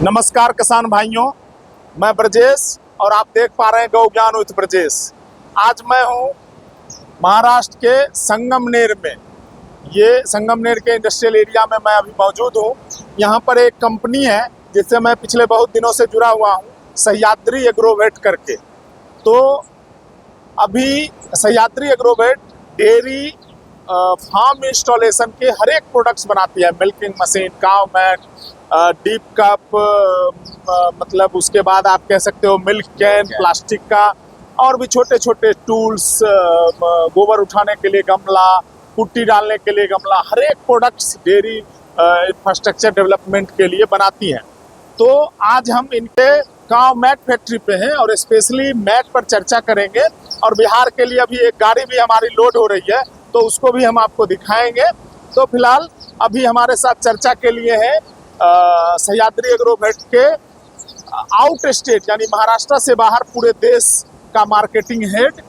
नमस्कार किसान भाइयों, मैं ब्रजेश और आप देख पा रहे हैं गौ ज्ञान विद ब्रजेश। आज मैं हूं महाराष्ट्र के संगमनेर में। ये संगमनेर के इंडस्ट्रियल एरिया में मैं अभी मौजूद हूं। यहाँ पर एक कंपनी है जिससे मैं पिछले बहुत दिनों से जुड़ा हुआ हूं, सह्याद्री एग्रोवेट करके। तो अभी Sahyadri Agrovet dairy farm installation के हर एक प्रोडक्ट्स बनाती है। Milking machine, cow mat, dip cup, मतलब उसके बाद आप कह सकते हो मिल्क कैन, प्लास्टिक का और भी छोटे छोटे टूल्स, गोबर उठाने के लिए गमला, पुट्टी डालने के लिए गमला, हर एक प्रोडक्ट्स डेयरी इंफ्रास्ट्रक्चर डेवलपमेंट के लिए बनाती हैं। तो आज हम इनके काव मैट फैक्ट्री पे हैं और स्पेशली मैट पर चर्चा करेंगे। और बिहार के लिए अभी एक गाड़ी भी हमारी लोड हो रही है, तो उसको भी हम आपको दिखाएंगे। तो फिलहाल अभी हमारे साथ चर्चा के लिए है सह्याद्री एग्रोवेट के आउट स्टेट यानी महाराष्ट्र से बाहर पूरे देश का मार्केटिंग हेड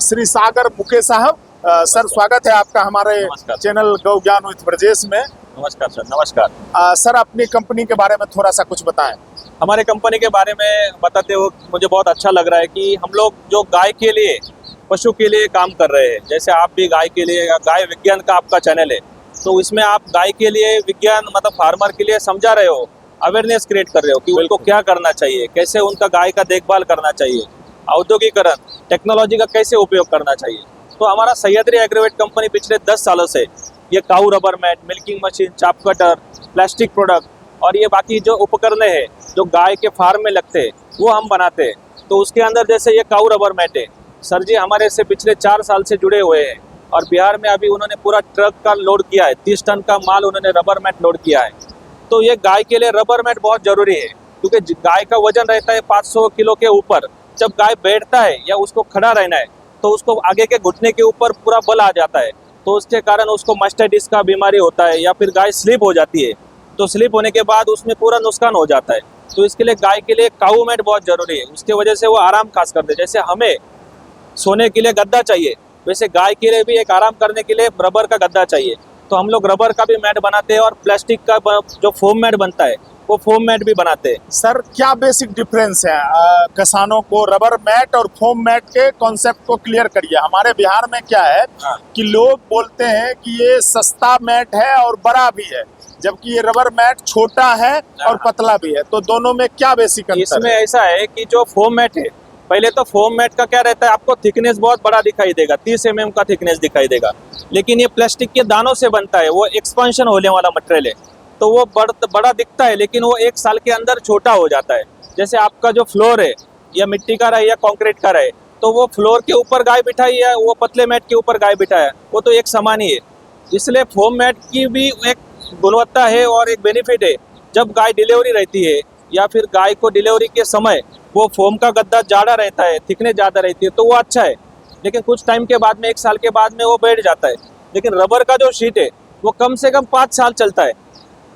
श्री सागर मुके साहब। सर, स्वागत है आपका हमारे चैनल गौ ज्ञान विद ब्रजेश में। नमस्कार सर। नमस्कार सर, अपनी कंपनी के बारे में थोड़ा सा कुछ बताएं। हमारे कंपनी के बारे में बताते हो मुझे बहुत अच्छा लग रहा है कि हम लोग जो गाय के लिए, पशु के लिए काम कर रहे हैं। जैसे आप भी गाय के लिए, गाय विज्ञान का आपका चैनल है, तो इसमें आप गाय के लिए विज्ञान मतलब फार्मर के लिए समझा रहे हो, अवेयरनेस क्रिएट कर रहे हो कि उनको क्या करना चाहिए, कैसे उनका गाय का देखभाल करना चाहिए, औद्योगिकरण, टेक्नोलॉजी का कैसे उपयोग करना चाहिए। तो हमारा सह्याद्री एग्रोवेट कंपनी पिछले 10 सालों से ये काऊ रबर मैट, मिल्किंग मशीन, चाप कटर, प्लास्टिक प्रोडक्ट और ये बाकी जो उपकरण है जो गाय के फार्म में लगते हैं वो हम बनाते हैं। तो उसके अंदर जैसे ये काऊ रबर मैट है, सर जी हमारे से पिछले 4 साल से जुड़े हुए हैं और बिहार में अभी उन्होंने पूरा ट्रक का लोड किया है, 30 टन का माल उन्होंने रबर मैट लोड किया है। तो ये गाय के लिए रबर मैट बहुत जरूरी है, क्योंकि गाय का वजन रहता है 500 किलो के ऊपर। जब गाय बैठता है या उसको खड़ा रहना है तो उसको आगे के घुटने के ऊपर पूरा बल आ जाता है, तो उसके कारण उसको मास्टाइटिस का बीमारी होता है या फिर गाय स्लिप हो जाती है। तो स्लिप होने के बाद उसमें पूरा नुकसान हो जाता है। तो इसके लिए गाय के लिए काऊ मैट बहुत जरूरी है, उसके वजह से वो आराम खास करते हैं। जैसे हमें सोने के लिए गद्दा चाहिए, वैसे गाय के लिए भी एक आराम करने के लिए रबर का गद्दा चाहिए। तो हम लोग रबर का भी मैट बनाते हैं और प्लास्टिक का जो फोम मैट बनता है वो फोम मैट भी बनाते हैं। सर, क्या बेसिक डिफरेंस है किसानों को रबर मैट और फोम मैट के कॉन्सेप्ट को क्लियर करिए। हमारे बिहार में क्या है कि लोग बोलते हैं कि ये सस्ता मैट है और बड़ा भी है, जबकि ये रबर मैट छोटा है और पतला भी है। तो दोनों में क्या बेसिक अंतर है? इसमें ऐसा है कि जो फोम मैट है, पहले तो फोम मैट का क्या रहता है, आपको थिकनेस बहुत बड़ा दिखाई देगा, 30 mm का थिकनेस दिखाई देगा। लेकिन ये प्लास्टिक के दानों से बनता है, वो एक्सपांशन होने वाला मटेरियल है, तो वो बड़ा दिखता है, लेकिन वो 1 साल के अंदर छोटा हो जाता है। जैसे आपका जो फ्लोर है या मिट्टी का रहे या कंक्रीट का रहे, तो वो फ्लोर के ऊपर गाय बिठाई है, वो पतले मैट के ऊपर गाय बिठाया, वो तो एक समान ही है। इसलिए फोम मैट की भी एक गुणवत्ता है और एक बेनिफिट है। जब गाय डिलीवरी रहती है या फिर गाय को डिलीवरी के समय वो फोम का गद्दा ज़्यादा रहता है, थिकनेस ज़्यादा रहती है, तो वो अच्छा है। लेकिन कुछ टाइम के बाद में, 1 साल के बाद में वो बैठ जाता है। लेकिन रबर का जो शीट है वो कम से कम 5 साल चलता है,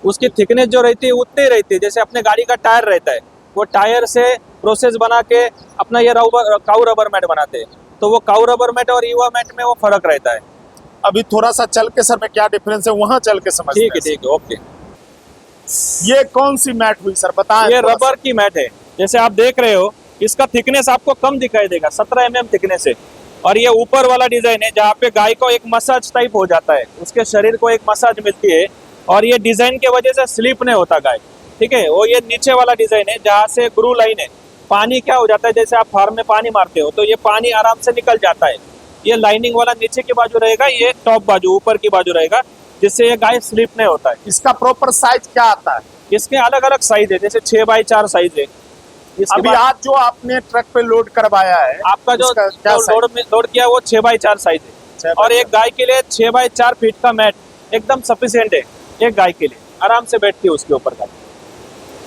उसकी थिकनेस जो रहती है उतनी रहती है। जैसे अपने गाड़ी का टायर रहता है, वो टायर से प्रोसेस बना के अपना ये काऊ रबर मैट बनाते हैं। तो वो काऊ रबर मैट और युवा मैट में वो फर्क रहता है। अभी थोड़ा सा चल के सर में क्या डिफरेंस है वहां चल के समझते हैं। ठीक है, ओके। ये कौन सी मैट हुई सर, बताएं। ये रबर की मैट है। जैसे आप देख रहे हो, इसका थिकनेस आपको कम दिखाई देगा, 17 mm थिकनेस है। और ये ऊपर वाला डिजाइन है जहाँ पे गाय को एक मसाज टाइप हो जाता है, उसके शरीर को एक मसाज मिलती है और ये डिजाइन के वजह से स्लिप नहीं होता गाय। ठीक है, वो ये नीचे वाला डिजाइन है जहाँ से ग्रू लाइन है। पानी क्या हो जाता है, जैसे आप फार्म में पानी मारते हो तो ये पानी आराम से निकल जाता है। ये लाइनिंग वाला नीचे की बाजू रहेगा, ये टॉप बाजू ऊपर की बाजू रहेगा, जिससे ये गाय स्लिप नहीं होता है। इसका प्रॉपर साइज क्या आता है? इसके अलग अलग साइज है, जैसे 6x4 साइज है। अभी आज जो आपने ट्रक पे लोड करवाया है, आपका जो लोड किया वो 6x4 साइज है। और एक गाय के लिए 6x4 फीट का मैट एकदम सफिशिएंट है, एक गाय के लिए आराम से बैठती है उसके ऊपर गाय।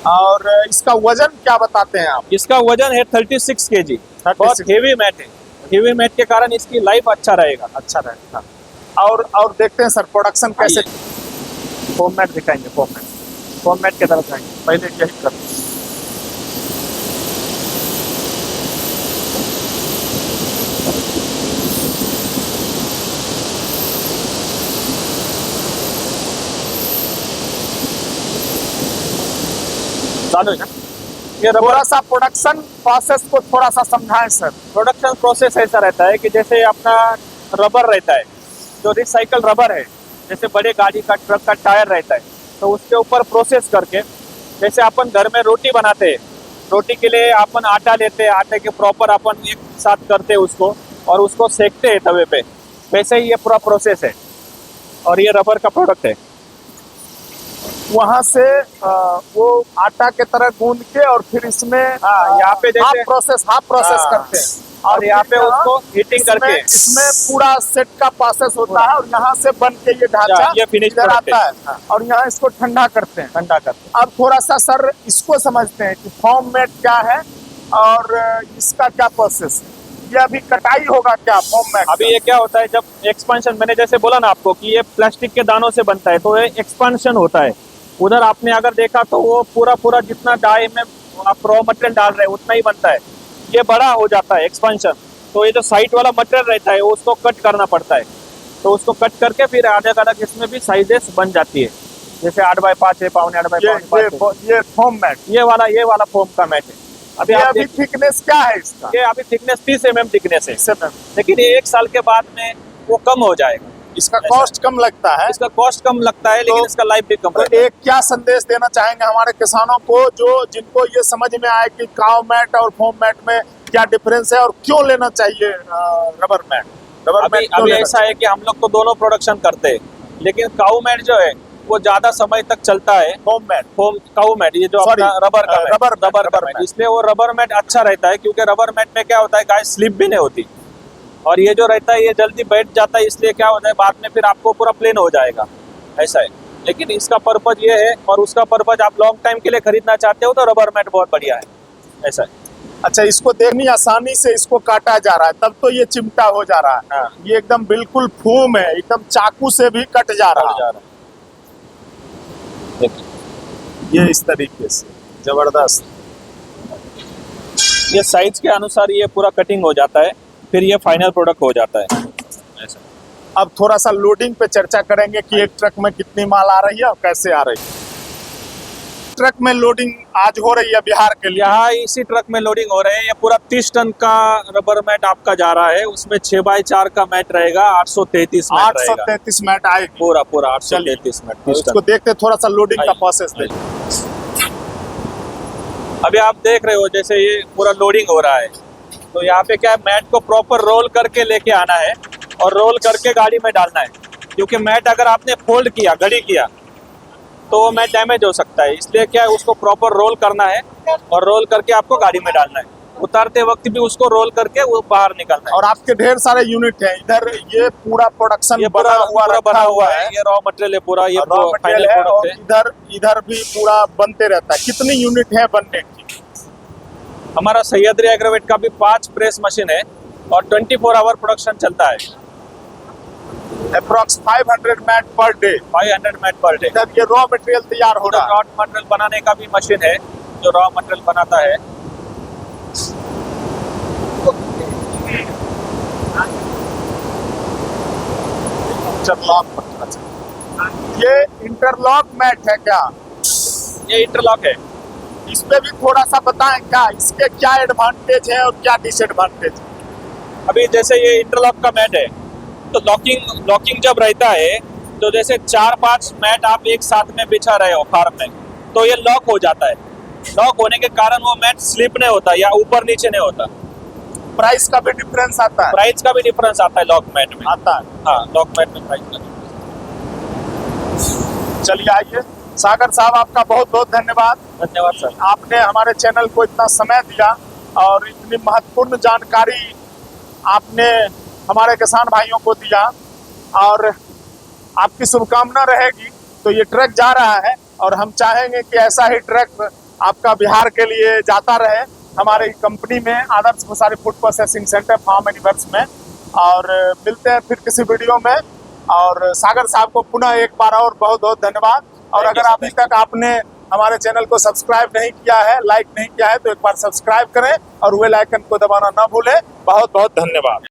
और इसका वजन क्या बताते हैं आप? इसका वजन है 36 kg। बहुत हेवी मैट है, हेवी मैट के कारण इसकी लाइफ अच्छा रहेगा। और देखते हैं सर प्रोडक्शन कैसे। फोम मैट दिखाएंगे, फोम मैट की तरफ जाएंगे, पहले चेक कर। चालू है ना। ये रबर थोड़ा सा प्रोडक्शन प्रोसेस को थोड़ा सा समझाएं सर। प्रोडक्शन प्रोसेस ऐसा रहता है कि जैसे अपना रबर रहता है, जो रिसाइकल रबर है, जैसे बड़े गाड़ी का ट्रक का टायर रहता है, तो उसके ऊपर प्रोसेस करके, जैसे अपन घर में रोटी बनाते हैं, रोटी के लिए अपन आटा लेते हैं, आटे के प्रॉपर अपन एक साथ करते हैं उसको और उसको सेकते हैं तवे पे, वैसे ही ये पूरा प्रोसेस है और ये रबर का प्रोडक्ट है। वहां से वो आटा के तरह गूंद के और फिर इसमें यहाँ पे जैसे हाफ प्रोसेस हाँ, करते हैं और यहाँ पे उसको हीटिंग करके इसमें पूरा सेट का प्रोसेस होता है और यहाँ से बन के ये ढांचा ये फिनिश इधर आता है हाँ। और यहाँ इसको ठंडा करते हैं। ठंडा करते अब थोड़ा सा सर इसको समझते हैं कि फॉर्म मेट क्या है और इसका क्या प्रोसेस है। ये अभी कटाई होगा क्या फॉर्म मेट? अभी ये क्या होता है, जब एक्सपांशन, मैंने जैसे बोला ना आपको कि ये प्लास्टिक के दानों से बनता है, तो ये एक्सपांशन होता है। उधर आपने अगर देखा तो वो पूरा जितना डाई में आप रॉ मटेरियल डाल रहे हैं उतना ही बनता है, ये बड़ा हो जाता है एक्सपांशन। तो ये जो साइड वाला मटेरियल रहता है उसको कट करना पड़ता है, तो उसको कट करके फिर अलग अलग इसमें भी साइजेस बन जाती है, जैसे 8x5 है, 8.5x5 ये फॉर्म मैट, ये वाला फोम का मैट है। अभी थिकनेस क्या है इसका? ये अभी थिकनेस 30 mm थिकनेस है, 30 mm। लेकिन ये 1 साल के बाद में वो कम हो जाएगा। इसका कॉस्ट कम लगता है, इसका कॉस्ट कम लगता है, लेकिन इसका लाइफ भी कम तो रहता है। एक क्या संदेश देना चाहेंगे हमारे किसानों को जो जिनको ये समझ में आए कि काव मैट और फोम मैट में क्या डिफरेंस है और क्यों लेना चाहिए रबर मैट? अभी ऐसा है कि हम लोग तो दोनों प्रोडक्शन करते हैं, लेकिन काऊ मैट जो है वो ज्यादा समय तक चलता है। फोम काऊ मैट, ये जो अपना रबर का मैट, इसलिए वो रबर मैट अच्छा रहता है, क्योंकि रबर मैट में क्या होता है, गाय स्लिप भी नहीं होती, और ये जो रहता है ये जल्दी बैठ जाता है, इसलिए क्या होता है बाद में फिर आपको पूरा प्लेन हो जाएगा, ऐसा है। लेकिन इसका पर्पज ये है और उसका पर्पज, आप लॉन्ग टाइम के लिए खरीदना चाहते हो तो रबर मैट बहुत बढ़िया है, ऐसा है। अच्छा, इसको देखनी आसानी से इसको काटा जा रहा है, तब तो ये चिमटा हो जा रहा है। हाँ। ये एकदम बिल्कुल फूम है, एकदम चाकू से भी कट जा रहा है। ये इस तरीके से जबरदस्त, ये साइज के अनुसार ये पूरा कटिंग हो जाता है, फिर ये फाइनल प्रोडक्ट हो जाता है, ऐसा। अब थोड़ा सा लोडिंग पे चर्चा करेंगे कि एक ट्रक में कितनी माल आ रही है और कैसे आ रही है। ट्रक में लोडिंग आज हो रही है बिहार के लिए। यहाँ इसी ट्रक में लोडिंग हो रहे हैं। ये पूरा 30 टन का रबर मैट आपका जा रहा है, उसमें 6x4 का मैट रहेगा, 833 मैट रहेगा। 833 मैट आएगी, पूरा 833 मैट। इसको देखते थोड़ा सा लोडिंग का प्रोसेस देखिए। अभी आप देख रहे हो जैसे ये पूरा लोडिंग हो रहा है, तो यहाँ पे क्या है, मैट को प्रॉपर रोल करके लेके आना है और रोल करके गाड़ी में डालना है, क्योंकि मैट अगर आपने फोल्ड किया, घड़ी किया, तो वो मैट डैमेज हो सकता है। इसलिए क्या है, उसको प्रॉपर रोल करना है और रोल करके आपको गाड़ी में डालना है। उतारते वक्त भी उसको रोल करके वो बाहर निकलना है। और आपके ढेर सारे यूनिट हैं इधर, ये पूरा प्रोडक्शन ये बना हुआ है, ये रॉ मटेरियल है पूरा, ये रॉ मटेरियल है और इधर भी पूरा बनते रहता है। कितनी यूनिट है बनने की? हमारा सह्याद्री एग्रोवेट का भी 5 प्रेस मशीन है और 24 आवर प्रोडक्शन चलता है। Approx 500 mat per day. 500 mat per day. जब ये रॉ मटेरियल तैयार हो रहा है, रॉ मटेरियल बनाने का भी मशीन है जो रॉ मटेरियल बनाता है। ये इंटरलॉक मैट है क्या? ये इंटरलॉक है। इस पे भी थोड़ा सा बताएं, क्या इसके क्या एडवांटेज है और क्या डिसएडवांटेज है? अभी जैसे ये इंटरलॉक का मैट है, तो लॉकिंग जब रहता है, तो जैसे 4-5 मैट आप एक साथ में बिछा रहे हो फार्म में, तो ये लॉक हो जाता है। लॉक होने के कारण वो मैट स्लिप नहीं होता या ऊपर नीचे नहीं होता। प्राइस का भी डिफरेंस आता है? प्राइस का भी डिफरेंस आता है लॉक मैट में। आता है, हाँ, लॉक मैट में प्राइस का। चलिए आइए, सागर साहब आपका बहुत बहुत धन्यवाद। धन्यवाद सर। आपने हमारे चैनल को इतना समय दिया और इतनी महत्वपूर्ण जानकारी आपने हमारे किसान भाइयों को दिया, और आपकी शुभकामना रहेगी। तो ये ट्रक जा रहा है और हम चाहेंगे कि ऐसा ही ट्रक आपका बिहार के लिए जाता रहे हमारी कंपनी में, Adarsh Bhusari food processing centre farm एनिवर्स में। और मिलते हैं फिर किसी वीडियो में। और सागर साहब को पुनः एक बार और बहुत बहुत धन्यवाद। और अगर अभी तक आपने हमारे चैनल को सब्सक्राइब नहीं किया है, लाइक नहीं किया है, तो एक बार सब्सक्राइब करें और बेल आइकन को दबाना ना भूलें। बहुत बहुत धन्यवाद।